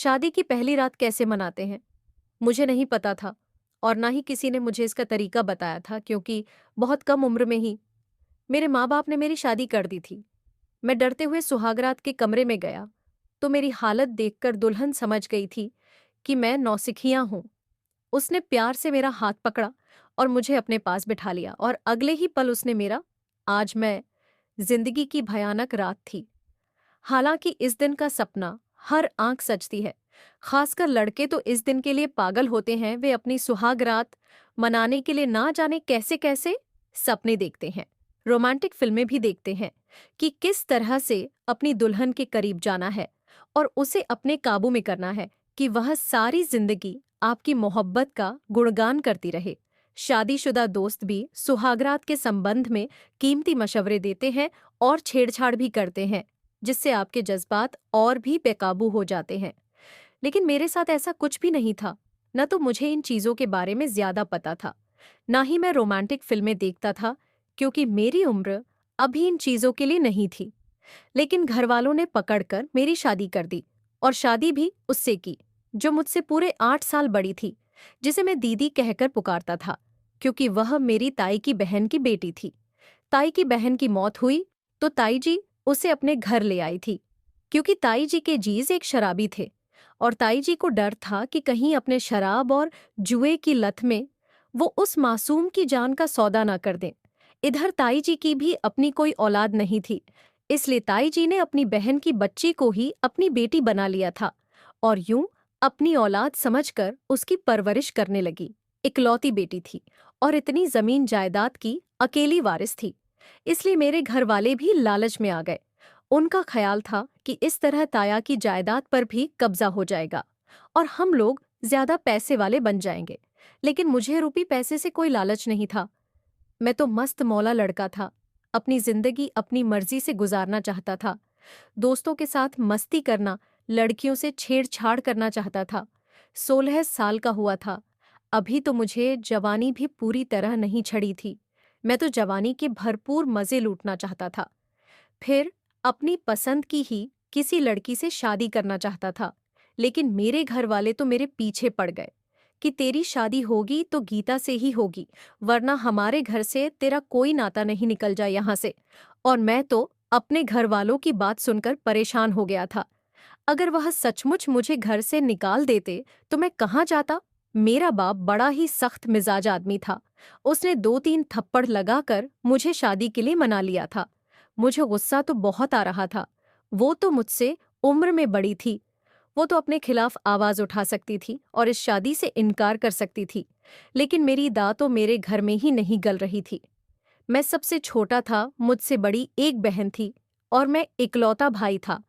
शादी की पहली रात कैसे मनाते हैं मुझे नहीं पता था। और ना ही किसी ने मुझे इसका तरीका बताया था, क्योंकि बहुत कम उम्र में ही मेरे माँ बाप ने मेरी शादी कर दी थी। मैं डरते हुए सुहागरात के कमरे में गया तो मेरी हालत देखकर दुल्हन समझ गई थी कि मैं नौसिखिया हूं। उसने प्यार से मेरा हाथ पकड़ा और मुझे अपने पास बिठा लिया, और अगले ही पल उसने मेरा आज मैं जिंदगी की भयानक रात थी। हालांकि इस दिन का सपना हर आंख सजती है। खासकर लड़के तो इस दिन के लिए पागल होते हैं। वे अपनी सुहाग रात मनाने के लिए ना जाने कैसे कैसे सपने देखते हैं। रोमांटिक फिल्में भी देखते हैं कि किस तरह से अपनी दुल्हन के करीब जाना है और उसे अपने काबू में करना है कि वह सारी जिंदगी आपकी मोहब्बत का गुणगान करती रहे। शादीशुदा दोस्त भी सुहागरात के संबंध में कीमती मशवरे देते हैं और छेड़छाड़ भी करते हैं, जिससे आपके जज्बात और भी बेकाबू हो जाते हैं। लेकिन मेरे साथ ऐसा कुछ भी नहीं था। न तो मुझे इन चीजों के बारे में ज्यादा पता था, ना ही मैं रोमांटिक फिल्में देखता था, क्योंकि मेरी उम्र अभी इन चीजों के लिए नहीं थी। लेकिन घरवालों ने पकड़कर मेरी शादी कर दी, और शादी भी उससे की जो मुझसे पूरे 8 साल बड़ी थी, जिसे मैं दीदी कहकर पुकारता था, क्योंकि वह मेरी ताई की बहन की बेटी थी। ताई की बहन की मौत हुई तो ताई जी उसे अपने घर ले आई थी, क्योंकि ताई जी के जीज एक शराबी थे, और ताई जी को डर था कि कहीं अपने शराब और जुए की लत में वो उस मासूम की जान का सौदा ना कर दें। इधर ताई जी की भी अपनी कोई औलाद नहीं थी, इसलिए ताई जी ने अपनी बहन की बच्ची को ही अपनी बेटी बना लिया था, और यूं अपनी औलाद समझकर उसकी परवरिश करने लगी। इकलौती बेटी थी और इतनी जमीन जायदाद की अकेली वारिस थी, इसलिए मेरे घर वाले भी लालच में आ गए। उनका ख्याल था कि इस तरह ताया की जायदाद पर भी कब्जा हो जाएगा और हम लोग ज्यादा पैसे वाले बन जाएंगे। लेकिन मुझे रुपी पैसे से कोई लालच नहीं था। मैं तो मस्त मौला लड़का था, अपनी जिंदगी अपनी मर्जी से गुजारना चाहता था। दोस्तों के साथ मस्ती करना, लड़कियों से छेड़छाड़ करना चाहता था। 16 साल का हुआ था। अभी तो मुझे जवानी भी पूरी तरह नहीं छड़ी थी। मैं तो जवानी के भरपूर मजे लूटना चाहता था। फिर अपनी पसंद की ही किसी लड़की से शादी करना चाहता था। लेकिन मेरे घर वाले तो मेरे पीछे पड़ गए कि तेरी शादी होगी तो गीता से ही होगी, वरना हमारे घर से तेरा कोई नाता नहीं निकल जाए यहाँ से। और मैं तो अपने घर वालों की बात सुनकर परेशान हो गया था। अगर वह सचमुच मुझे घर से निकाल देते तो मैं कहाँ जाता। मेरा बाप बड़ा ही सख्त मिजाज आदमी था। उसने 2-3 थप्पड़ लगाकर मुझे शादी के लिए मना लिया था। मुझे गुस्सा तो बहुत आ रहा था। वो तो मुझसे उम्र में बड़ी थी। वो तो अपने खिलाफ आवाज उठा सकती थी और इस शादी से इनकार कर सकती थी। लेकिन मेरी दांव तो मेरे घर में ही नहीं गल रही थी। मैं सबसे छोटा था, मुझसे बड़ी एक बहन थी और मैं इकलौता भाई था।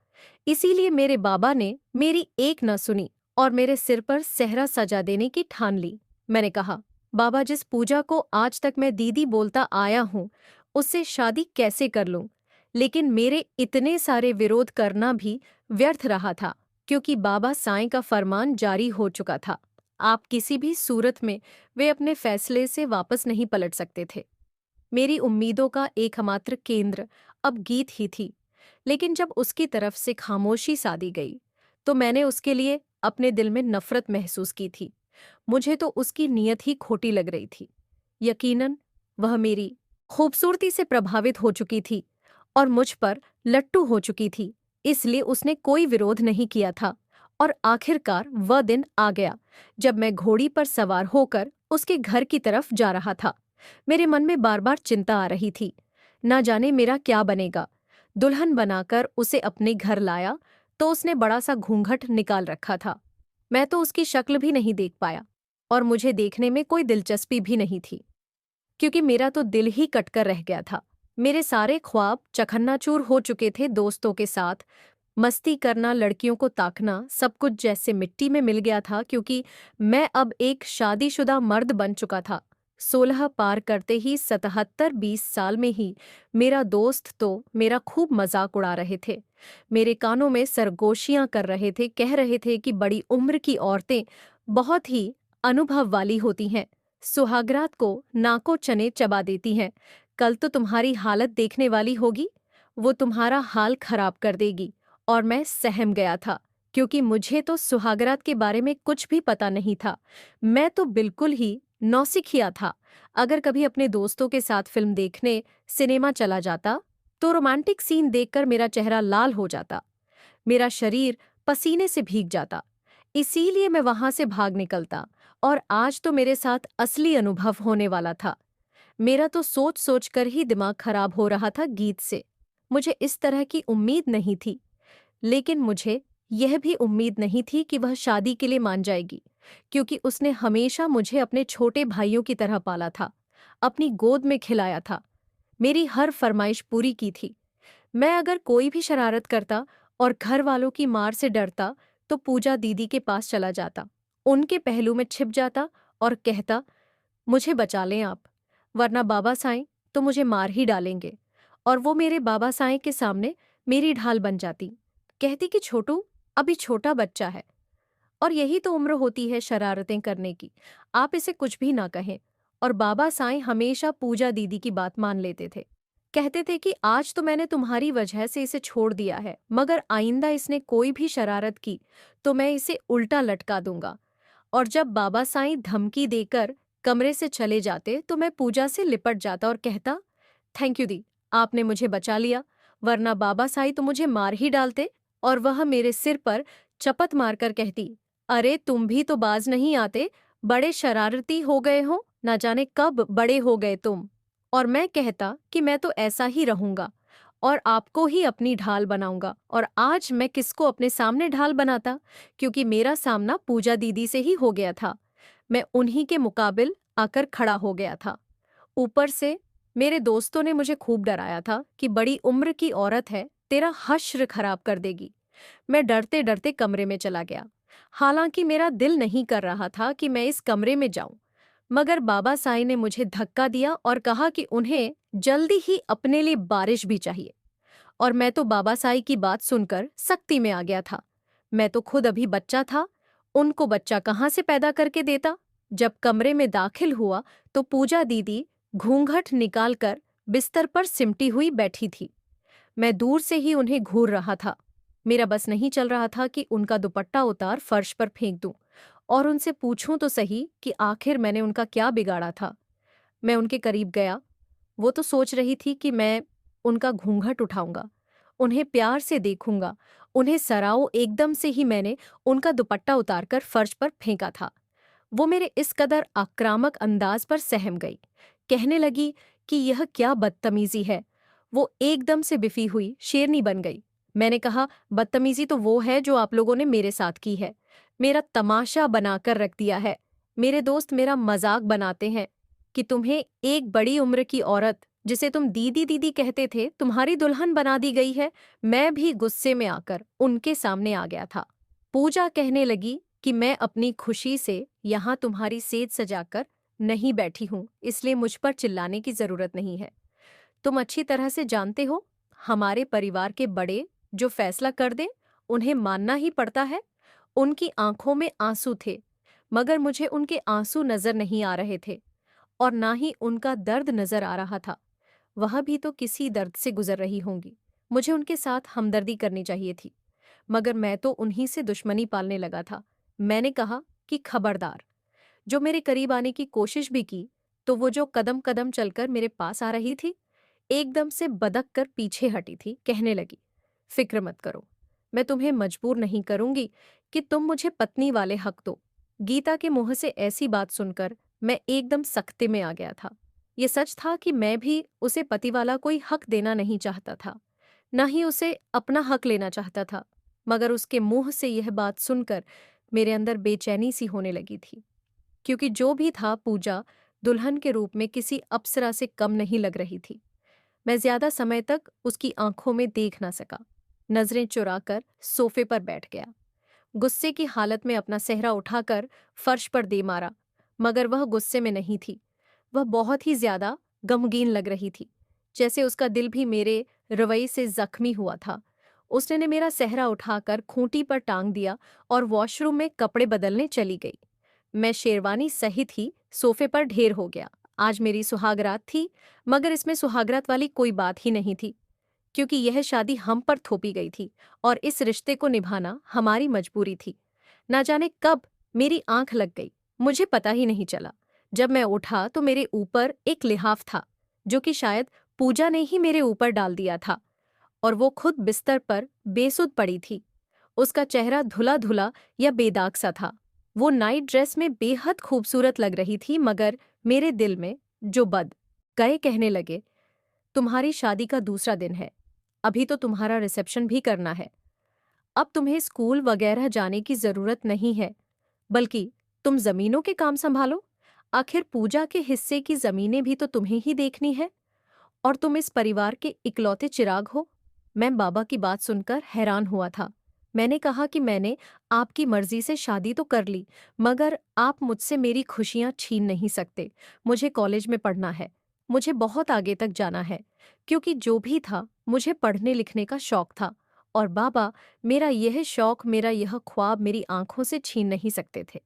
इसीलिए मेरे बाबा ने मेरी एक न सुनी और मेरे सिर पर सेहरा सजा देने की ठान ली। मैंने कहा, बाबा, जिस पूजा को आज तक मैं दीदी बोलता आया हूं, उससे शादी कैसे कर लूं? लेकिन मेरे इतने सारे विरोध करना भी व्यर्थ रहा था, क्योंकि बाबा साईं का फरमान जारी हो चुका था। आप किसी भी सूरत में वे अपने फैसले से वापस नहीं पलट सकते थे। मेरी उम्मीदों का एकमात्र केंद्र अब गीत ही थी। लेकिन जब उसकी तरफ से खामोशी साधी गई तो मैंने उसके लिए अपने दिल में नफरत महसूस की थी। मुझे तो उसकी नीयत ही खोटी लग रही थी। यकीनन वह मेरी खूबसूरती से प्रभावित हो चुकी थी और मुझ पर लट्टू हो चुकी थी, इसलिए उसने कोई विरोध नहीं किया था। और आखिरकार वह दिन आ गया जब मैं घोड़ी पर सवार होकर उसके घर की तरफ जा रहा था। मेरे मन में बार बार चिंता आ रही थी, ना जाने मेरा क्या बनेगा। दुल्हन बनाकर उसे अपने घर लाया तो उसने बड़ा सा घूंघट निकाल रखा था। मैं तो उसकी शक्ल भी नहीं देख पाया, और मुझे देखने में कोई दिलचस्पी भी नहीं थी, क्योंकि मेरा तो दिल ही कटकर रह गया था। मेरे सारे ख्वाब चकन्नाचूर हो चुके थे। दोस्तों के साथ मस्ती करना, लड़कियों को ताकना, सब कुछ जैसे मिट्टी में मिल गया था, क्योंकि मैं अब एक शादीशुदा मर्द बन चुका था। 16 पार करते ही 77-20 साल में ही मेरा दोस्त तो मेरा खूब मजाक उड़ा रहे थे। मेरे कानों में सरगोशियां कर रहे थे, कह रहे थे कि बड़ी उम्र की औरतें बहुत ही अनुभव वाली होती हैं, सुहागरात को नाको चने चबा देती हैं। कल तो तुम्हारी हालत देखने वाली होगी, वो तुम्हारा हाल खराब कर देगी। और मैं सहम गया था, क्योंकि मुझे तो सुहागरात के बारे में कुछ भी पता नहीं था। मैं तो बिल्कुल ही नौसिखिया था। अगर कभी अपने दोस्तों के साथ फिल्म देखने सिनेमा चला जाता, तो रोमांटिक सीन देखकर मेरा चेहरा लाल हो जाता, मेरा शरीर पसीने से भीग जाता। इसीलिए मैं वहां से भाग निकलता। और आज तो मेरे साथ असली अनुभव होने वाला था। मेरा तो सोच सोच कर ही दिमाग खराब हो रहा था गीत से। मुझे इस तरह की उम्मीद नहीं थी, लेकिन मुझे यह भी उम्मीद नहीं थी कि वह शादी के लिए मान जाएगी, क्योंकि उसने हमेशा मुझे अपने छोटे भाइयों की तरह पाला था, अपनी गोद में खिलाया था, मेरी हर फरमाइश पूरी की थी। मैं अगर कोई भी शरारत करता और घर वालों की मार से डरता, तो पूजा दीदी के पास चला जाता, उनके पहलू में छिप जाता और कहता, मुझे बचा लें आप, वरना बाबा साईं तो मुझे मार ही डालेंगे। और वो मेरे बाबा साईं के सामने मेरी ढाल बन जाती, कहती कि छोटू अभी छोटा बच्चा है, और यही तो उम्र होती है शरारतें करने की, आप इसे कुछ भी ना कहें। और बाबा साईं हमेशा पूजा दीदी की बात मान लेते थे। कहते थे कि आज तो मैंने तुम्हारी वजह से इसे छोड़ दिया है, मगर आइंदा इसने कोई भी शरारत की तो मैं इसे उल्टा लटका दूंगा। और जब बाबा साईं धमकी देकर कमरे से चले जाते, तो मैं पूजा से लिपट जाता और कहता, थैंक यू दी, आपने मुझे बचा लिया, वरना बाबा साईं तो मुझे मार ही डालते। और वह मेरे सिर पर चपत मारकर कहती, अरे तुम भी तो बाज नहीं आते, बड़े शरारती हो गए हो, ना जाने कब बड़े हो गए तुम। और मैं कहता कि मैं तो ऐसा ही रहूंगा और आपको ही अपनी ढाल बनाऊंगा। और आज मैं किसको अपने सामने ढाल बनाता, क्योंकि मेरा सामना पूजा दीदी से ही हो गया था। मैं उन्हीं के मुकाबिल आकर खड़ा हो गया था। ऊपर से मेरे दोस्तों ने मुझे खूब डराया था कि बड़ी उम्र की औरत है, तेरा हश्र खराब कर देगी। मैं डरते डरते कमरे में चला गया। हालांकि मेरा दिल नहीं कर रहा था कि मैं इस कमरे में जाऊं, मगर बाबा साईं ने मुझे धक्का दिया और कहा कि उन्हें जल्दी ही अपने लिए बारिश भी चाहिए। और मैं तो बाबा साईं की बात सुनकर सख्ती में आ गया था। मैं तो खुद अभी बच्चा था, उनको बच्चा कहाँ से पैदा करके देता। जब कमरे में दाखिल हुआ, तो पूजा दीदी घूंघट निकालकर बिस्तर पर सिमटी हुई बैठी थी। मैं दूर से ही उन्हें घूर रहा था। मेरा बस नहीं चल रहा था कि उनका दुपट्टा उतार फर्श पर फेंक दूं और उनसे पूछूं तो सही कि आखिर मैंने उनका क्या बिगाड़ा था। मैं उनके करीब गया। वो तो सोच रही थी कि मैं उनका घूंघट उठाऊंगा, उन्हें प्यार से देखूंगा, उन्हें सराओ। एकदम से ही मैंने उनका दुपट्टा उतारकर फर्श पर फेंका था। वो मेरे इस कदर आक्रामक अंदाज पर सहम गई। कहने लगी कि यह क्या बदतमीजी है। वो एकदम से बिफी हुई शेरनी बन गई। मैंने कहा, बदतमीजी तो वो है जो आप लोगों ने मेरे साथ की है, मेरा तमाशा बनाकर रख दिया है। मेरे दोस्त मेरा मजाक बनाते हैं कि तुम्हें एक बड़ी उम्र की औरत, जिसे तुम दीदी दीदी कहते थे, तुम्हारी दुल्हन बना दी गई है। मैं भी गुस्से में आकर उनके सामने आ गया था। पूजा कहने लगी कि मैं अपनी खुशी से यहाँ तुम्हारी सेज सजाकर नहीं बैठी हूँ, इसलिए मुझ पर चिल्लाने की जरूरत नहीं है। तुम अच्छी तरह से जानते हो, हमारे परिवार के बड़े जो फैसला कर दें, उन्हें मानना ही पड़ता है। उनकी आंखों में आंसू थे, मगर मुझे उनके आंसू नजर नहीं आ रहे थे, और ना ही उनका दर्द नजर आ रहा था। वह भी तो किसी दर्द से गुजर रही होंगी। मुझे उनके साथ हमदर्दी करनी चाहिए थी, मगर मैं तो उन्हीं से दुश्मनी पालने लगा था। मैंने कहा कि खबरदार। जो मेरे करीब आने की कोशिश भी की, तो वो जो कदम कदम चलकर मेरे पास आ रही थी, एकदम से बदक कर पीछे हटी थी। कहने लगी, फिक्र मत करो, मैं तुम्हें मजबूर नहीं करूंगी कि तुम मुझे पत्नी वाले हक दो। गीता के मुंह से ऐसी बात सुनकर मैं एकदम सख्ते में आ गया था। ये सच था कि मैं भी उसे पति वाला कोई हक देना नहीं चाहता था, न ही उसे अपना हक लेना चाहता था। मगर उसके मुंह से यह बात सुनकर मेरे अंदर बेचैनी सी होने लगी थी, क्योंकि जो भी था, पूजा दुल्हन के रूप में किसी अप्सरा से कम नहीं लग रही थी। मैं ज्यादा समय तक उसकी आंखों में देख ना सका। नजरें चुराकर सोफे पर बैठ गया। गुस्से की हालत में अपना सेहरा उठाकर फर्श पर दे मारा, मगर वह गुस्से में नहीं थी। वह बहुत ही ज्यादा गमगीन लग रही थी, जैसे उसका दिल भी मेरे रवैये से जख्मी हुआ था। उसने ने मेरा सेहरा उठाकर खूंटी पर टांग दिया और वॉशरूम में कपड़े बदलने चली गई। मैं शेरवानी सहित ही सोफे पर ढेर हो गया। आज मेरी सुहागरात थी, मगर इसमें सुहागरात वाली कोई बात ही नहीं थी, क्योंकि यह शादी हम पर थोपी गई थी और इस रिश्ते को निभाना हमारी मजबूरी थी। ना जाने कब मेरी आंख लग गई, मुझे पता ही नहीं चला। जब मैं उठा तो मेरे ऊपर एक लिहाफ था, जो कि शायद पूजा ने ही मेरे ऊपर डाल दिया था, और वो खुद बिस्तर पर बेसुध पड़ी थी। उसका चेहरा धुला धुला या बेदाग सा था। वो नाइट ड्रेस में बेहद खूबसूरत लग रही थी, मगर मेरे दिल में जो बद गए कहने लगे, तुम्हारी शादी का दूसरा दिन है, अभी तो तुम्हारा रिसेप्शन भी करना है। अब तुम्हें स्कूल वगैरह जाने की जरूरत नहीं है, बल्कि तुम जमीनों के काम संभालो। आखिर पूजा के हिस्से की जमीनें भी तो तुम्हें ही देखनी है, और तुम इस परिवार के इकलौते चिराग हो। मैं बाबा की बात सुनकर हैरान हुआ था। मैंने कहा कि मैंने आपकी मर्जी से शादी तो कर ली, मगर आप मुझसे मेरी खुशियां छीन नहीं सकते। मुझे कॉलेज में पढ़ना है, मुझे बहुत आगे तक जाना है, क्योंकि जो भी था मुझे पढ़ने लिखने का शौक था, और बाबा मेरा यह शौक, मेरा यह ख्वाब मेरी आंखों से छीन नहीं सकते थे।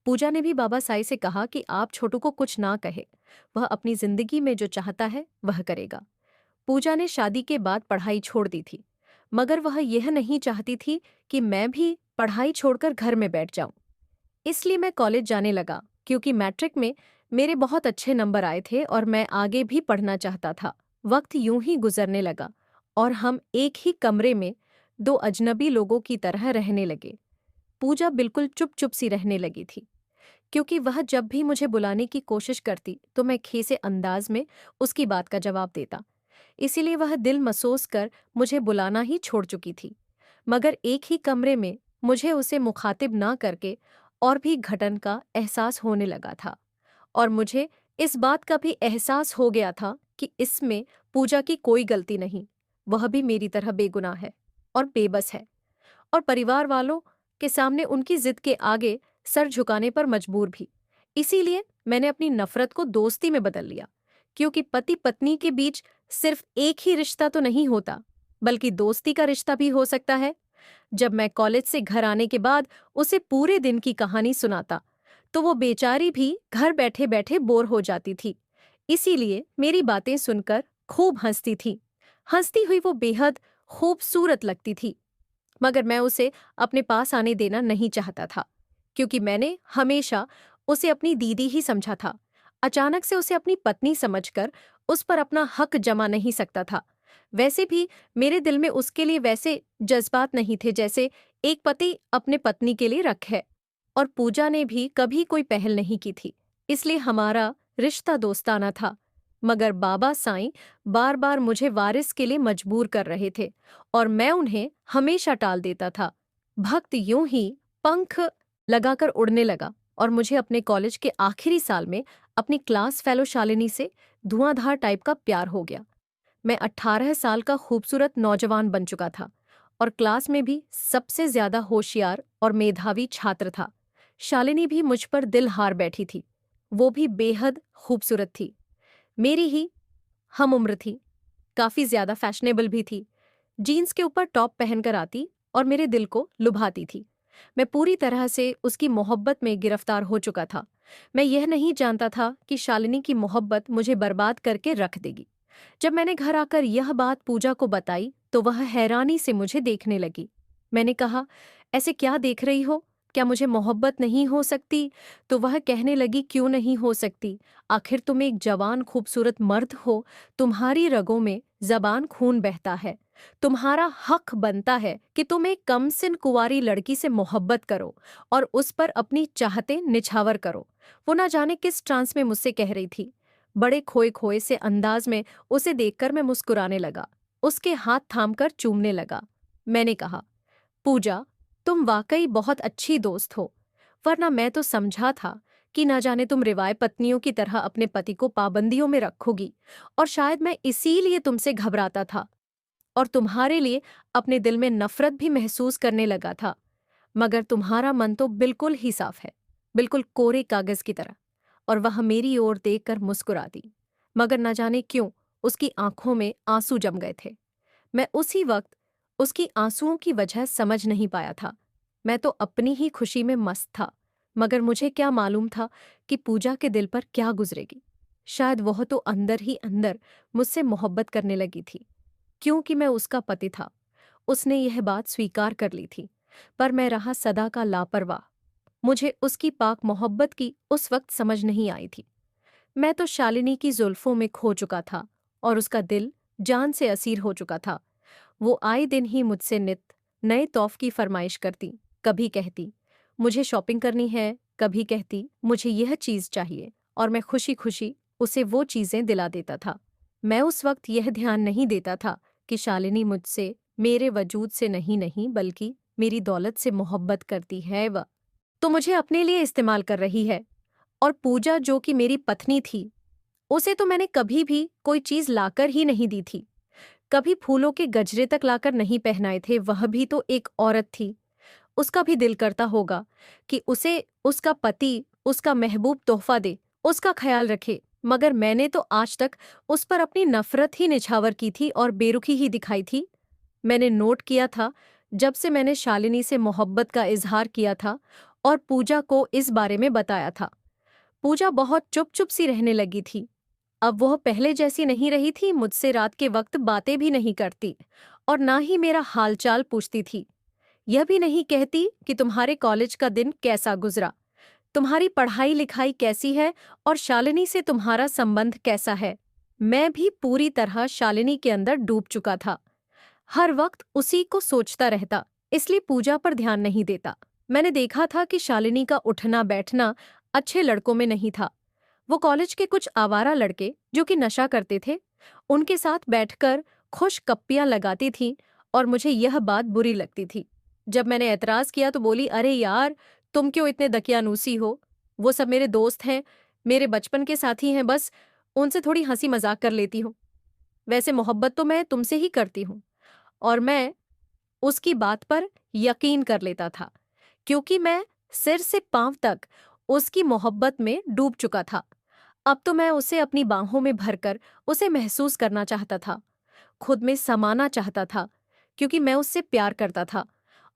पूजा ने भी बाबा साई से कहा कि आप छोटू को कुछ ना कहे, वह अपनी जिंदगी में जो चाहता है वह करेगा। पूजा ने शादी के बाद पढ़ाई छोड़ दी थी, मगर वह यह नहीं चाहती थी कि मैं भी पढ़ाई छोड़कर घर में बैठ जाऊं। इसलिए मैं कॉलेज जाने लगा, क्योंकि मैट्रिक में मेरे बहुत अच्छे नंबर आए थे और मैं आगे भी पढ़ना चाहता था। वक्त यूं ही गुजरने लगा और हम एक ही कमरे में दो अजनबी लोगों की तरह रहने लगे। पूजा बिल्कुल चुप चुप सी रहने लगी थी, क्योंकि वह जब भी मुझे बुलाने की कोशिश करती तो मैं खीसे अंदाज में उसकी बात का जवाब देता। इसीलिए वह दिल मसोस कर मुझे बुलाना ही छोड़ चुकी थी। मगर एक ही कमरे में मुझे उसे मुखातिब ना करके और भी घटन का एहसास होने लगा था, और मुझे इस बात का भी एहसास हो गया था कि इसमें पूजा की कोई गलती नहीं। वह भी मेरी तरह बेगुनाह है और बेबस है, और परिवार वालों के सामने उनकी जिद के आगे सर झुकाने पर मजबूर भी। इसीलिए मैंने अपनी नफरत को दोस्ती में बदल लिया, क्योंकि पति पत्नी के बीच सिर्फ एक ही रिश्ता तो नहीं होता, बल्कि दोस्ती का रिश्ता भी हो सकता है। जब मैं कॉलेज से घर आने के बाद उसे पूरे दिन की कहानी सुनाता, तो वो बेचारी भी घर बैठे बैठे बोर हो जाती थी। इसीलिए मेरी बातें सुनकर खूब हंसती थी। हंसती हुई वो बेहद खूबसूरत लगती थी, मगर मैं उसे अपने पास आने देना नहीं चाहता था, क्योंकि मैंने हमेशा उसे अपनी दीदी ही समझा था। अचानक से उसे अपनी पत्नी समझकर उस पर अपना हक जमा नहीं सकता था। वैसे भी मेरे दिल में उसके लिए वैसे जज्बात नहीं थे जैसे एक पति अपने पत्नी के लिए रख है, और पूजा ने भी कभी कोई पहल नहीं की थी। इसलिए हमारा रिश्ता दोस्ताना था, मगर बाबा साईं बार बार मुझे वारिस के लिए मजबूर कर रहे थे, और मैं उन्हें हमेशा टाल देता था। भक्त यूं ही पंख लगाकर उड़ने लगा, और मुझे अपने कॉलेज के आखिरी साल में अपनी क्लास फेलो शालिनी से धुआंधार टाइप का प्यार हो गया। मैं 18 साल का खूबसूरत नौजवान बन चुका था, और क्लास में भी सबसे ज्यादा होशियार और मेधावी छात्र था। शालिनी भी मुझ पर दिल हार बैठी थी। वो भी बेहद खूबसूरत थी, मेरी ही हम उम्र थी, काफी ज्यादा फैशनेबल भी थी। जीन्स के ऊपर टॉप पहनकर आती और मेरे दिल को लुभाती थी। मैं पूरी तरह से उसकी मोहब्बत में गिरफ्तार हो चुका था। मैं यह नहीं जानता था कि शालिनी की मोहब्बत मुझे बर्बाद करके रख देगी। जब मैंने घर आकर यह बात पूजा को बताई तो वह हैरानी से मुझे देखने लगी। मैंने कहा, ऐसे क्या देख रही हो? क्या मुझे मोहब्बत नहीं हो सकती? तो वह कहने लगी, क्यों नहीं हो सकती? आखिर तुम एक जवान खूबसूरत मर्द हो, तुम्हारी रगों में जबान खून बहता है। तुम्हारा हक बनता है कि तुम एक कमसिन कुंवारी लड़की से मोहब्बत करो और उस पर अपनी चाहते निछावर करो। वो ना जाने किस ट्रांस में मुझसे कह रही थी। बड़े खोए खोए से अंदाज में उसे देखकर मैं मुस्कुराने लगा, उसके हाथ थामकर चूमने लगा। मैंने कहा, पूजा, तुम वाकई बहुत अच्छी दोस्त हो, वरना मैं तो समझा था कि ना जाने तुम रिवाय पत्नियों की तरह अपने पति को पाबंदियों में रखोगी, और शायद मैं इसीलिए तुमसे घबराता था और तुम्हारे लिए अपने दिल में नफरत भी महसूस करने लगा था। मगर तुम्हारा मन तो बिल्कुल ही साफ है, बिल्कुल कोरे कागज की तरह। और वह मेरी ओर देखकर मुस्कुरा दी, मगर न जाने क्यों उसकी आंखों में आंसू जम गए थे। मैं उसी वक्त उसकी आंसुओं की वजह समझ नहीं पाया था। मैं तो अपनी ही खुशी में मस्त था, मगर मुझे क्या मालूम था कि पूजा के दिल पर क्या गुजरेगी। शायद वह तो अंदर ही अंदर मुझसे मोहब्बत करने लगी थी। क्योंकि मैं उसका पति था। उसने यह बात स्वीकार कर ली थी, पर मैं रहा सदा का लापरवाह। मुझे उसकी पाक मोहब्बत की उस वक्त समझ नहीं आई थी। मैं तो शालिनी की जुल्फों में खो चुका था और उसका दिल जान से असीर हो चुका था। वो आए दिन ही मुझसे नित नए तौफ की फरमाइश करती। कभी कहती मुझे शॉपिंग करनी है, कभी कहती मुझे यह चीज़ चाहिए, और मैं खुशी खुशी उसे वो चीज़ें दिला देता था। मैं उस वक्त यह ध्यान नहीं देता था कि शालिनी मुझसे मेरे वजूद से नहीं बल्कि मेरी दौलत से मोहब्बत करती है। वह तो मुझे अपने लिए इस्तेमाल कर रही है। और पूजा, जो कि मेरी पत्नी थी, उसे तो मैंने कभी भी कोई चीज़ लाकर ही नहीं दी थी। कभी फूलों के गजरे तक लाकर नहीं पहनाए थे। वह भी तो एक औरत थी। उसका भी दिल करता होगा कि उसे उसका पति उसका महबूब तोहफा दे, उसका ख्याल रखे। मगर मैंने तो आज तक उस पर अपनी नफरत ही निछावर की थी और बेरुखी ही दिखाई थी। मैंने नोट किया था, जब से मैंने शालिनी से मोहब्बत का इजहार किया था और पूजा को इस बारे में बताया था, पूजा बहुत चुप चुप सी रहने लगी थी। अब वह पहले जैसी नहीं रही थी। मुझसे रात के वक्त बातें भी नहीं करती और ना ही मेरा हालचाल पूछती थी। यह भी नहीं कहती कि तुम्हारे कॉलेज का दिन कैसा गुजरा, तुम्हारी पढ़ाई लिखाई कैसी है और शालिनी से तुम्हारा संबंध कैसा है। मैं भी पूरी तरह शालिनी के अंदर डूब चुका था। हर वक्त उसी को सोचता रहता, इसलिए पूजा पर ध्यान नहीं देता। मैंने देखा था कि शालिनी का उठना बैठना अच्छे लड़कों में नहीं था। वो कॉलेज के कुछ आवारा लड़के जो कि नशा करते थे, उनके साथ बैठकर खुश कप्पियां लगाती थी और मुझे यह बात बुरी लगती थी। जब मैंने एतराज किया तो बोली, अरे यार, तुम क्यों इतने दकियानूसी हो? वो सब मेरे दोस्त हैं, मेरे बचपन के साथी हैं, बस उनसे थोड़ी हंसी मजाक कर लेती हूँ। वैसे मोहब्बत तो मैं तुमसे ही करती हूँ। और मैं उसकी बात पर यकीन कर लेता था, क्योंकि मैं सिर से पांव तक उसकी मोहब्बत में डूब चुका था। अब तो मैं उसे अपनी बाहों में भरकर उसे महसूस करना चाहता था, खुद में समाना चाहता था, क्योंकि मैं उससे प्यार करता था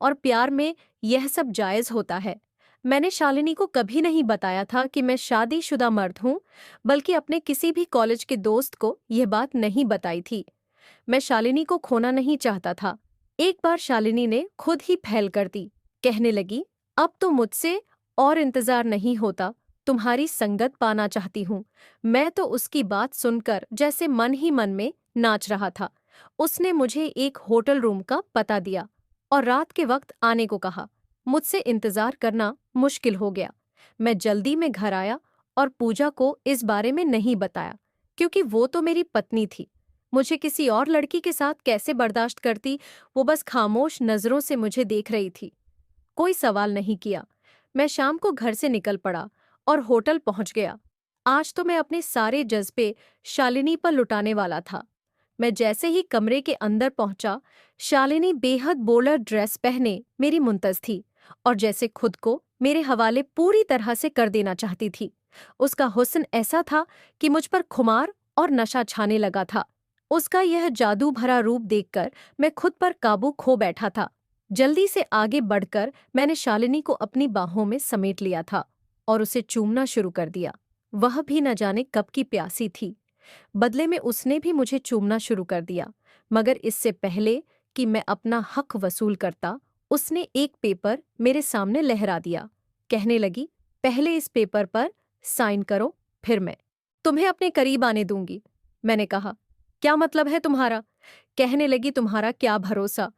और प्यार में यह सब जायज होता है। मैंने शालिनी को कभी नहीं बताया था कि मैं शादीशुदा मर्द हूं, बल्कि अपने किसी भी कॉलेज के दोस्त को यह बात नहीं बताई थी। मैं शालिनी को खोना नहीं चाहता था। एक बार शालिनी ने खुद ही पहल कर दी, कहने लगी, अब तो मुझसे और इंतजार नहीं होता, तुम्हारी संगत पाना चाहती हूँ। मैं तो उसकी बात सुनकर जैसे मन ही मन में नाच रहा था। उसने मुझे एक होटल रूम का पता दिया और रात के वक्त आने को कहा। मुझसे इंतजार करना मुश्किल हो गया। मैं जल्दी में घर आया और पूजा को इस बारे में नहीं बताया, क्योंकि वो तो मेरी पत्नी थी। मुझे किसी और लड़की के साथ कैसे बर्दाश्त करती, वो बस खामोश नजरों से मुझे देख रही थी। कोई सवाल नहीं किया। मैं शाम को घर से निकल पड़ा और होटल पहुंच गया। आज तो मैं अपने सारे जज्बे शालिनी पर लुटाने वाला था। मैं जैसे ही कमरे के अंदर पहुंचा, शालिनी बेहद बोल्ड ड्रेस पहने मेरी मुंतज थी और जैसे खुद को मेरे हवाले पूरी तरह से कर देना चाहती थी। उसका हुस्न ऐसा था कि मुझ पर खुमार और नशा छाने लगा था। उसका यह जादू भरा रूप देखकर मैं खुद पर काबू खो बैठा था। जल्दी से आगे बढ़कर मैंने शालिनी को अपनी बाहों में समेट लिया था और उसे चूमना शुरू कर दिया। वह भी न जाने कब की प्यासी थी। बदले में उसने भी मुझे चूमना शुरू कर दिया, मगर इससे पहले कि मैं अपना हक वसूल करता, उसने एक पेपर मेरे सामने लहरा दिया। कहने लगी, पहले इस पेपर पर साइन करो, फिर मैं तुम्हें अपने करीब आने दूंगी। मैंने कहा, क्या मतलब है तुम्हारा? कहने लगी, तुम्हारा क्या भरोसा,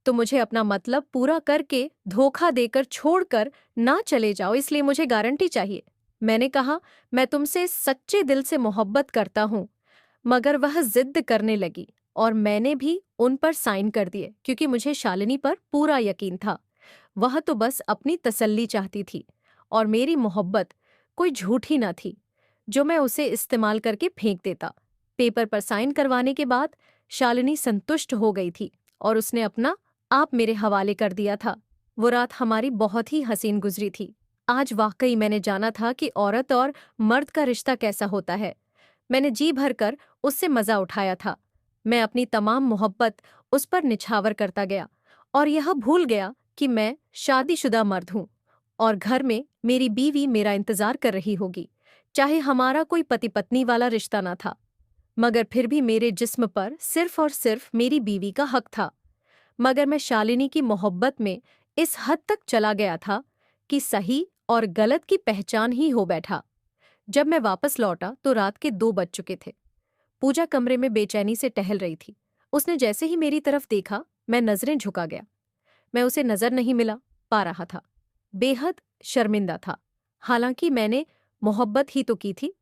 तो मुझे अपना मतलब पूरा करके धोखा देकर छोड़कर ना चले जाओ, इसलिए मुझे गारंटी चाहिए। मैंने कहा, मैं तुमसे सच्चे दिल से मोहब्बत करता हूँ। मगर वह जिद करने लगी और मैंने भी उन पर साइन कर दिए, क्योंकि मुझे शालिनी पर पूरा यकीन था। वह तो बस अपनी तसल्ली चाहती थी और मेरी मोहब्बत कोई झूठी न थी जो मैं उसे इस्तेमाल करके फेंक देता। पेपर पर साइन करवाने के बाद शालिनी संतुष्ट हो गई थी और उसने अपना आप मेरे हवाले कर दिया था। वो रात हमारी बहुत ही हसीन गुजरी थी। आज वाकई मैंने जाना था कि औरत और मर्द का रिश्ता कैसा होता है। मैंने जी भरकर उससे मजा उठाया था। मैं अपनी तमाम मोहब्बत उस पर निछावर करता गया और यह भूल गया कि मैं शादीशुदा मर्द हूँ और घर में मेरी बीवी मेरा इंतजार कर रही होगी, चाहे हमारा कोई पति पत्नी वाला रिश्ता ना था। मगर फिर भी मेरे जिस्म पर सिर्फ और सिर्फ मेरी बीवी का हक था। मगर मैं शालिनी की मोहब्बत में इस हद तक चला गया था कि सही और गलत की पहचान ही हो बैठा। जब मैं वापस लौटा तो रात के 2 बज चुके थे। पूजा कमरे में बेचैनी से टहल रही थी। उसने जैसे ही मेरी तरफ देखा, मैं नजरें झुका गया। मैं उसे नजर नहीं मिला पा रहा था। बेहद शर्मिंदा था। हालांकि मैंने मोहब्बत ही तो की थी,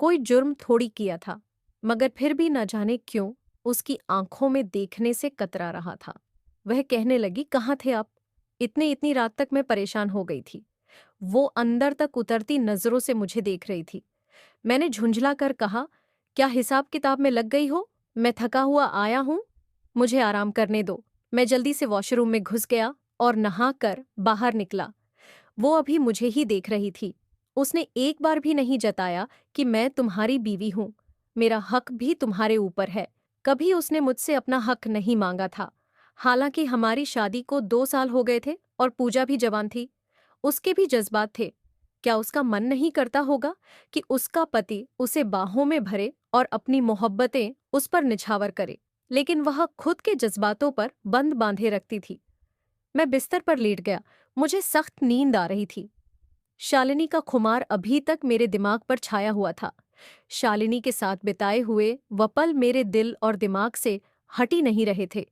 कोई जुर्म थोड़ी किया था। मगर फिर भी न जाने क्यों उसकी आंखों में देखने से कतरा रहा था। वह कहने लगी, कहाँ थे आप? इतनी रात तक मैं परेशान हो गई थी। वो अंदर तक उतरती नजरों से मुझे देख रही थी। मैंने झुंझला कर कहा, क्या हिसाब किताब में लग गई हो? मैं थका हुआ आया हूं, मुझे आराम करने दो। मैं जल्दी से वॉशरूम में घुस गया और नहाकर बाहर निकला। वो अभी मुझे ही देख रही थी। उसने एक बार भी नहीं जताया कि मैं तुम्हारी बीवी हूं, मेरा हक भी तुम्हारे ऊपर है। कभी उसने मुझसे अपना हक नहीं मांगा था। हालांकि हमारी शादी को 2 साल हो गए थे और पूजा भी जवान थी। उसके भी जज्बात थे। क्या उसका मन नहीं करता होगा कि उसका पति उसे बाहों में भरे और अपनी मोहब्बतें उस पर निछावर करे? लेकिन वह खुद के जज्बातों पर बंद बांधे रखती थी। मैं बिस्तर पर लेट गया। मुझे सख्त नींद आ रही थी। शालिनी का खुमार अभी तक मेरे दिमाग पर छाया हुआ था। शालिनी के साथ बिताए हुए वह पल मेरे दिल और दिमाग से हट ही नहीं रहे थे।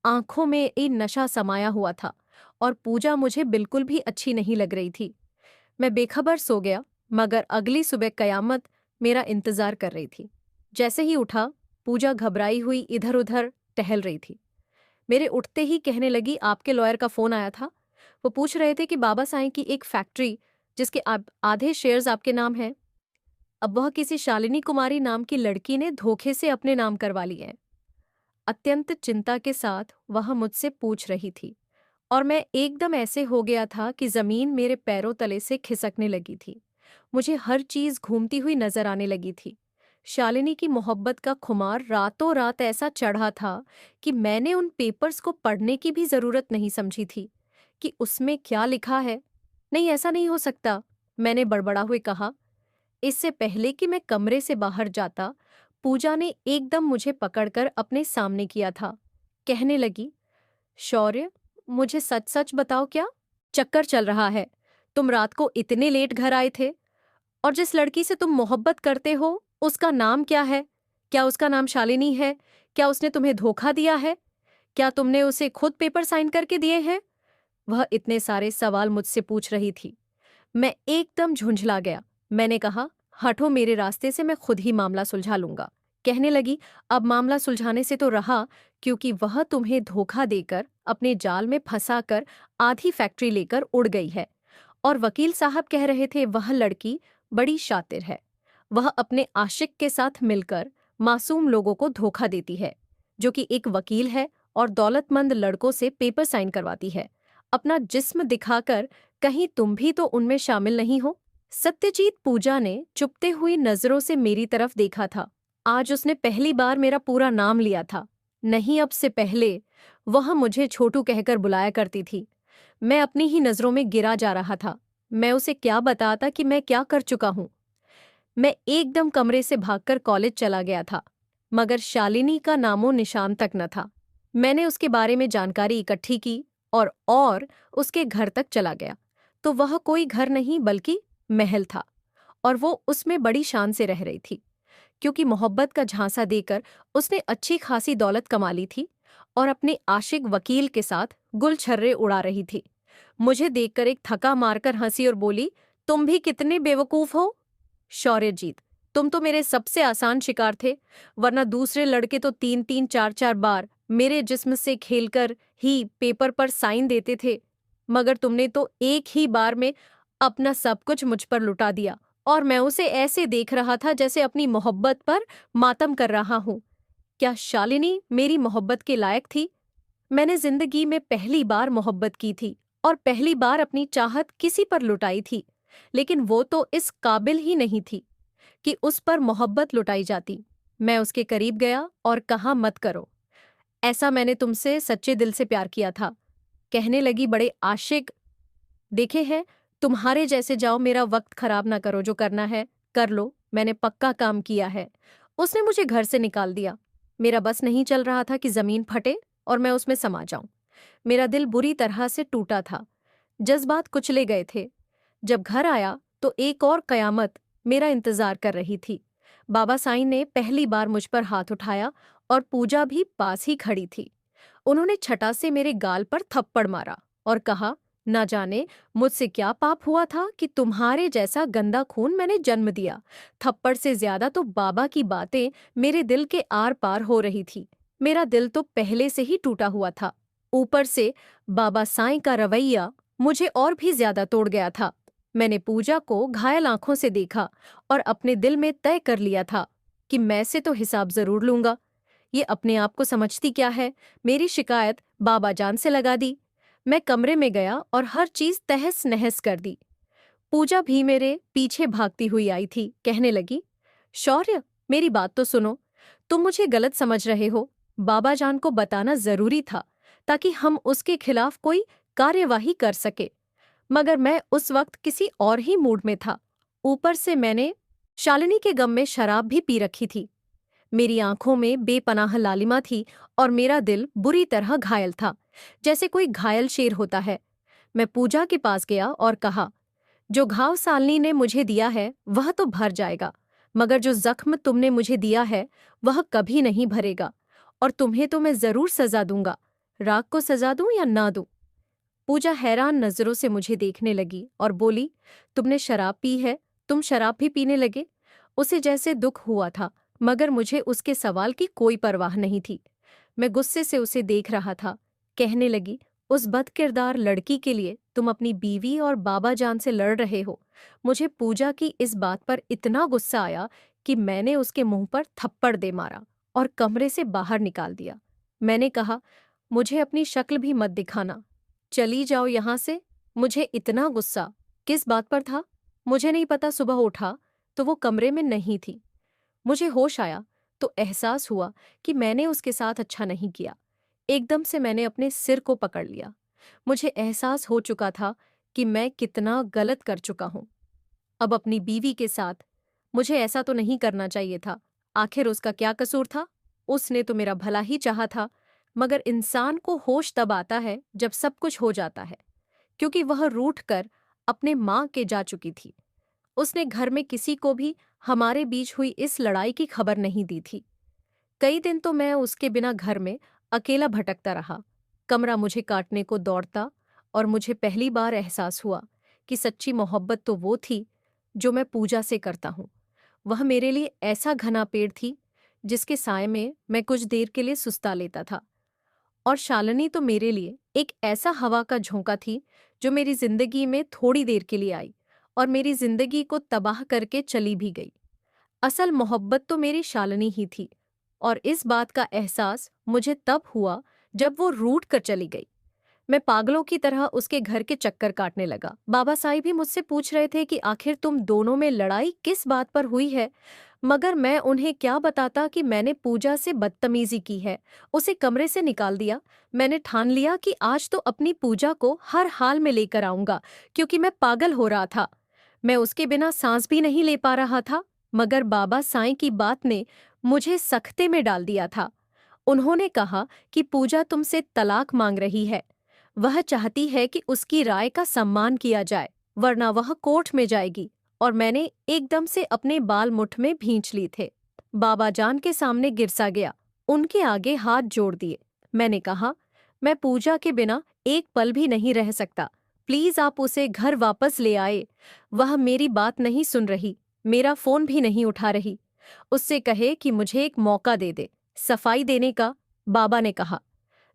आंखों में एक नशा समाया हुआ था और पूजा मुझे बिल्कुल भी अच्छी नहीं लग रही थी। मैं बेखबर सो गया, मगर अगली सुबह कयामत मेरा इंतजार कर रही थी। जैसे ही उठा, पूजा घबराई हुई इधर उधर टहल रही थी। मेरे उठते ही कहने लगी, आपके लॉयर का फोन आया था। वो पूछ रहे थे कि बाबा साईं की एक फैक्ट्री जिसके आधे शेयर्स आपके नाम हैं, अब वह किसी शालिनी कुमारी नाम की लड़की ने धोखे से अपने नाम करवा लिए हैं। अत्यंत चिंता के साथ वह मुझसे पूछ रही थी और मैं एकदम ऐसे हो गया था कि जमीन मेरे पैरों तले से खिसकने लगी थी। मुझे हर चीज घूमती हुई नजर आने लगी थी। शालिनी की मोहब्बत का खुमार रातों रात ऐसा चढ़ा था कि मैंने उन पेपर्स को पढ़ने की भी जरूरत नहीं समझी थी कि उसमें क्या लिखा है। नहीं, ऐसा नहीं हो सकता, मैंने बड़बड़ा हुए कहा। इससे पहले कि मैं कमरे से बाहर जाता, पूजा ने एकदम मुझे पकड़कर अपने सामने किया था। कहने लगी, शौर्य, मुझे सच सच बताओ, क्या चक्कर चल रहा है? तुम रात को इतने लेट घर आए थे और जिस लड़की से तुम मोहब्बत करते हो उसका नाम क्या है? क्या उसका नाम शालिनी है? क्या उसने तुम्हें धोखा दिया है? क्या तुमने उसे खुद पेपर साइन करके दिए हैं? वह इतने सारे सवाल मुझसे पूछ रही थी। मैं एकदम झुंझला गया। मैंने कहा, हटो मेरे रास्ते से, मैं खुद ही मामला सुलझा लूंगा। कहने लगी, अब मामला सुलझाने से तो रहा, क्योंकि वह तुम्हें धोखा देकर अपने जाल में फंसाकर आधी फैक्ट्री लेकर उड़ गई है। और वकील साहब कह रहे थे वह लड़की बड़ी शातिर है। वह अपने आशिक के साथ मिलकर मासूम लोगों को धोखा देती है, जो कि एक वकील है और दौलतमंद लड़कों से पेपर साइन करवाती है, अपना जिस्म दिखाकर। कहीं तुम भी तो उनमें शामिल नहीं हो? सत्यजीत पूजा ने चुपते हुई नजरों से मेरी तरफ देखा था। आज उसने पहली बार मेरा पूरा नाम लिया था। नहीं, अब से पहले वह मुझे छोटू कहकर बुलाया करती थी। मैं अपनी ही नजरों में गिरा जा रहा था। मैं उसे क्या बताता कि मैं क्या कर चुका हूं। मैं एकदम कमरे से भागकर कॉलेज चला गया था, मगर शालिनी का नामो निशान तक न था। मैंने उसके बारे में जानकारी इकट्ठी की और उसके घर तक चला गया, तो वह कोई घर नहीं बल्कि महल था, और वो उसमें बड़ी शान से रह रही थी, क्योंकि मोहब्बत का झांसा देकर उसने अच्छी खासी दौलत कमा ली थी और अपने आशिक वकील के साथ गुलछर्रे उड़ा रही थी। मुझे देखकर एक थका मारकर हंसी और बोली, तुम भी कितने बेवकूफ हो शौर्यजीत। तुम तो मेरे सबसे आसान शिकार थे, वरना दूसरे लड़के तो 3-3 4-4 बार मेरे जिस्म से खेलकर ही पेपर पर साइन देते थे, मगर तुमने तो एक ही बार में अपना सब कुछ मुझ पर लुटा दिया, और मैं उसे ऐसे देख रहा था जैसे अपनी मोहब्बत पर मातम कर रहा हूं। क्या शालिनी मेरी मोहब्बत के लायक थी? मैंने जिंदगी में पहली बार मोहब्बत की थी और पहली बार अपनी चाहत किसी पर लुटाई थी, लेकिन वो तो इस काबिल ही नहीं थी कि उस पर मोहब्बत लुटाई जाती। मैं उसके करीब गया और कहा, मत करो ऐसा, मैंने तुमसे सच्चे दिल से प्यार किया था। कहने लगी, बड़े आशिक देखे हैं, तुम्हारे जैसे। जाओ, मेरा वक्त खराब ना करो, जो करना है कर लो, मैंने पक्का काम किया है उसने मुझे घर से निकाल दिया। मेरा बस नहीं चल रहा था कि जमीन फटे और मैं उसमें समा जाऊं। मेरा दिल बुरी तरह से टूटा था। जज्बात कुचले गए थे। जब घर आया तो एक और कयामत मेरा इंतजार कर रही थी। बाबा साईं ने पहली बार मुझ पर हाथ उठाया और पूजा भी पास ही खड़ी थी। उन्होंने छटा से मेरे गाल पर थप्पड़ मारा और कहा, ना जाने मुझसे क्या पाप हुआ था कि तुम्हारे जैसा गंदा खून मैंने जन्म दिया। थप्पड़ से ज्यादा तो बाबा की बातें मेरे दिल के आर पार हो रही थी। मेरा दिल तो पहले से ही टूटा हुआ था। ऊपर से बाबा साईं का रवैया मुझे और भी ज्यादा तोड़ गया था। मैंने पूजा को घायल आंखों से देखा और अपने दिल में तय कर लिया था कि मैं से तो हिसाब जरूर लूंगा। ये अपने आप को समझती क्या है, मेरी शिकायत बाबा जान से लगा दी। मैं कमरे में गया और हर चीज तहस नहस कर दी। पूजा भी मेरे पीछे भागती हुई आई थी। कहने लगी, शौर्य, मेरी बात तो सुनो। तुम मुझे गलत समझ रहे हो। बाबा जान को बताना जरूरी था ताकि हम उसके खिलाफ कोई कार्यवाही कर सके, मगर मैं उस वक्त किसी और ही मूड में था। ऊपर से मैंने शालिनी के गम में शराब भी पी रखी थी। मेरी आंखों में बेपनाह लालिमा थी और मेरा दिल बुरी तरह घायल था, जैसे कोई घायल शेर होता है। मैं पूजा के पास गया और कहा, जो घाव सालनी ने मुझे दिया है वह तो भर जाएगा, मगर जो जख्म तुमने मुझे दिया है वह कभी नहीं भरेगा, और तुम्हें तो मैं जरूर सजा दूंगा। राग को सजा दूं या ना दूं? पूजा हैरान नजरों से मुझे देखने लगी और बोली, तुमने शराब पी है? तुम शराब भी पीने लगे? उसे जैसे दुख हुआ था, मगर मुझे उसके सवाल की कोई परवाह नहीं थी। मैं गुस्से से उसे देख रहा था। कहने लगी, उस बदकिरदार लड़की के लिए तुम अपनी बीवी और बाबा जान से लड़ रहे हो। मुझे पूजा की इस बात पर इतना गुस्सा आया कि मैंने उसके मुंह पर थप्पड़ दे मारा और कमरे से बाहर निकाल दिया। मैंने कहा, मुझे अपनी शक्ल भी मत दिखाना। चली जाओ यहां से। मुझे इतना गुस्सा किस बात पर था मुझे नहीं पता। सुबह उठा तो वो कमरे में नहीं थी। मुझे होश आया तो एहसास हुआ कि मैंने उसके साथ अच्छा नहीं किया। एकदम से मैंने अपने सिर को पकड़ लिया। मुझे एहसास हो चुका था कि मैं कितना गलत कर चुका हूं। अब अपनी बीवी के साथ मुझे ऐसा तो नहीं करना चाहिए था। आखिर उसका क्या कसूर था? उसने तो मेरा भला ही चाहा था। मगर इंसान को होश तब आता है जब सब कुछ हो जाता है, क्योंकि वह रूठ कर अपने माँ के जा चुकी थी। उसने घर में किसी को भी हमारे बीच हुई इस लड़ाई की खबर नहीं दी थी। कई दिन तो मैं उसके बिना घर में अकेला भटकता रहा। कमरा मुझे काटने को दौड़ता और मुझे पहली बार एहसास हुआ कि सच्ची मोहब्बत तो वो थी जो मैं पूजा से करता हूँ। वह मेरे लिए ऐसा घना पेड़ थी जिसके साए में मैं कुछ देर के लिए सुस्ता लेता था, और शालिनी तो मेरे लिए एक ऐसा हवा का झोंका थी जो मेरी जिंदगी में थोड़ी देर के लिए आई और मेरी जिंदगी को तबाह करके चली भी गई। असल मोहब्बत तो मेरी शालिनी ही थी, और इस बात का एहसास मुझे तब हुआ जब वो रूठ कर चली गई। मैं पागलों की तरह उसके घर के चक्कर काटने लगा। बाबा साईं भी मुझसे पूछ रहे थे कि आखिर तुम दोनों में लड़ाई किस बात पर हुई है, मगर मैं उन्हें क्या बताता कि मैंने पूजा से बदतमीजी की है, उसे कमरे से निकाल दिया। मैंने ठान लिया कि आज तो अपनी पूजा को हर हाल में लेकर आऊंगा, क्योंकि मैं पागल हो रहा था। मैं उसके बिना सांस भी नहीं ले पा रहा था। मगर बाबा साईं की बात ने मुझे सख्ते में डाल दिया था। उन्होंने कहा कि पूजा तुमसे तलाक मांग रही है। वह चाहती है कि उसकी राय का सम्मान किया जाए, वरना वह कोर्ट में जाएगी। और मैंने एकदम से अपने बाल मुठ में भींच लिए थे। बाबा जान के सामने गिरसा गया, उनके आगे हाथ जोड़ दिए। मैंने कहा, मैं पूजा के बिना एक पल भी नहीं रह सकता। प्लीज आप उसे घर वापस ले आए। वह मेरी बात नहीं सुन रही, मेरा फोन भी नहीं उठा रही। उससे कहे कि मुझे एक मौका दे दे सफाई देने का। बाबा ने कहा,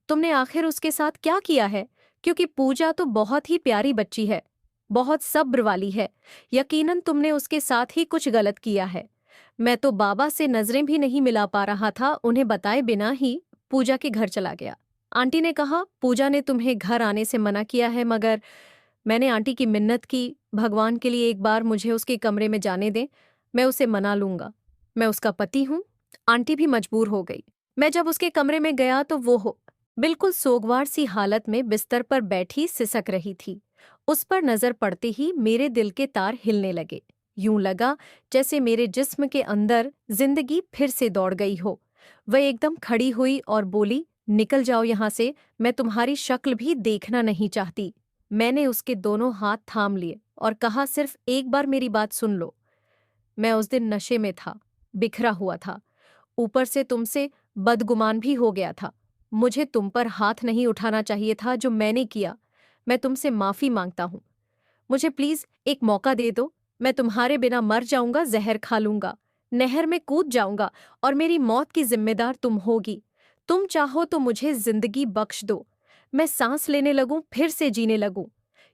तुमने आखिर उसके साथ क्या किया है? क्योंकि पूजा तो बहुत ही प्यारी बच्ची है, बहुत सब्र वाली है। यकीनन तुमने उसके साथ ही कुछ गलत किया है। मैं तो बाबा से नजरें भी नहीं मिला पा रहा था। उन्हें बताए बिना ही पूजा के घर चला गया। आंटी ने कहा, पूजा ने तुम्हें घर आने से मना किया है, मगर मैंने आंटी की मिन्नत की, भगवान के लिए एक बार मुझे उसके कमरे में जाने दें, मैं उसे मना लूंगा। मैं उसका पति हूँ। आंटी भी मजबूर हो गई। मैं जब उसके कमरे में गया तो वो बिल्कुल सोगवार सी हालत में बिस्तर पर बैठी सिसक रही थी। उस पर नजर पड़ते ही मेरे दिल के तार हिलने लगे। यूं लगा जैसे मेरे जिस्म के अंदर जिंदगी फिर से दौड़ गई हो। वह एकदम खड़ी हुई और बोली, निकल जाओ यहाँ से, मैं तुम्हारी शक्ल भी देखना नहीं चाहती। मैंने उसके दोनों हाथ थाम लिए और कहा, सिर्फ एक बार मेरी बात सुन लो। मैं उस दिन नशे में था, बिखरा हुआ था, ऊपर से तुमसे बदगुमान भी हो गया था। मुझे तुम पर हाथ नहीं उठाना चाहिए था जो मैंने किया। मैं तुमसे माफी मांगता हूँ। मुझे प्लीज एक मौका दे दो। मैं तुम्हारे बिना मर जाऊंगा, जहर खा लूंगा, नहर में कूद जाऊंगा और मेरी मौत की जिम्मेदार तुम होगी। तुम चाहो तो मुझे जिंदगी बख्श दो। मैं सांस लेने लगूं, फिर से जीने लगूं,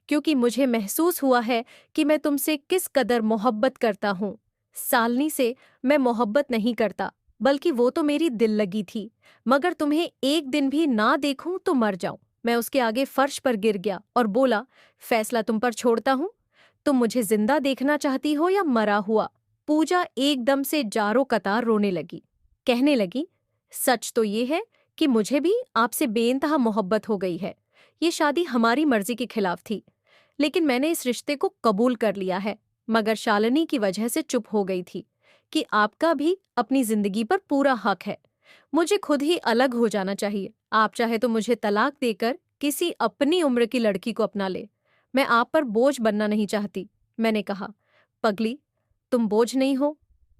क्योंकि मुझे महसूस हुआ है कि मैं तुमसे किस कदर मोहब्बत करता हूं। सालनी से मैं मोहब्बत नहीं करता, बल्कि वो तो मेरी दिल लगी थी। मगर तुम्हें एक दिन भी ना देखूं तो मर जाऊं। मैं उसके आगे फर्श पर गिर गया और बोला, फैसला तुम पर छोड़ता हूं। तुम मुझे जिंदा देखना चाहती हो या मरा हुआ? पूजा एकदम से जारो कतार रोने लगी। कहने लगी, सच तो ये है कि मुझे भी आपसे बेइंतहा मोहब्बत हो गई है। ये शादी हमारी मर्जी के खिलाफ थी, लेकिन मैंने इस रिश्ते को कबूल कर लिया है। मगर शालिनी की वजह से चुप हो गई थी कि आपका भी अपनी जिंदगी पर पूरा हक है। मुझे खुद ही अलग हो जाना चाहिए। आप चाहे तो मुझे तलाक देकर किसी अपनी उम्र की लड़की को अपना ले। मैं आप पर बोझ बनना नहीं चाहती। मैंने कहा, पगली, तुम बोझ नहीं हो,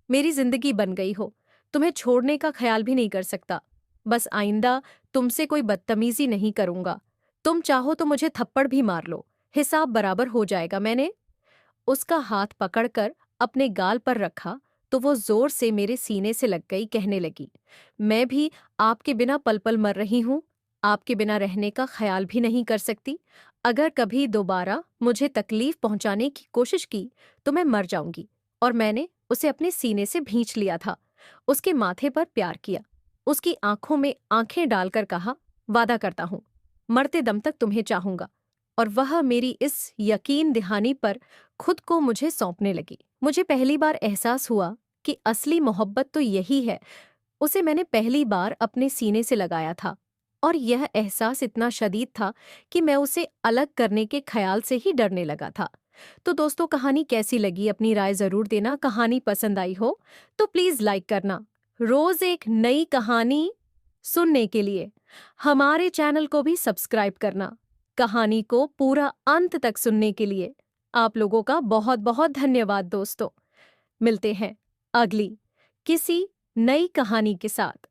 मेरी जिंदगी बन गई हो। तुम्हें छोड़ने का ख्याल भी नहीं कर सकता। बस आइंदा तुमसे कोई बदतमीजी नहीं करूंगा। तुम चाहो तो मुझे थप्पड़ भी मार लो, हिसाब बराबर हो जाएगा। मैंने उसका हाथ पकड़कर अपने गाल पर रखा तो वो जोर से मेरे सीने से लग गई। कहने लगी, मैं भी आपके बिना पल पल मर रही हूं। आपके बिना रहने का ख्याल भी नहीं कर सकती। अगर कभी दोबारा मुझे तकलीफ पहुंचाने की कोशिश की तो मैं मर जाऊंगी। और मैंने उसे अपने सीने से भींच लिया था, उसके माथे पर प्यार किया, उसकी आंखों में आंखें डालकर कहा, वादा करता हूं, मरते दम तक तुम्हें चाहूंगा। और वह मेरी इस यकीन दहानी पर खुद को मुझे सौंपने लगी। मुझे पहली बार एहसास हुआ कि असली मोहब्बत तो यही है। उसे मैंने पहली बार अपने सीने से लगाया था और यह एहसास इतना शदीद था कि मैं उसे अलग करने के ख्याल से ही डरने लगा था। तो दोस्तों, कहानी कैसी लगी अपनी राय जरूर देना। कहानी पसंद आई हो तो प्लीज लाइक करना। रोज एक नई कहानी सुनने के लिए हमारे चैनल को भी सब्सक्राइब करना। कहानी को पूरा अंत तक सुनने के लिए आप लोगों का बहुत बहुत धन्यवाद दोस्तों। मिलते हैं अगली किसी नई कहानी के साथ।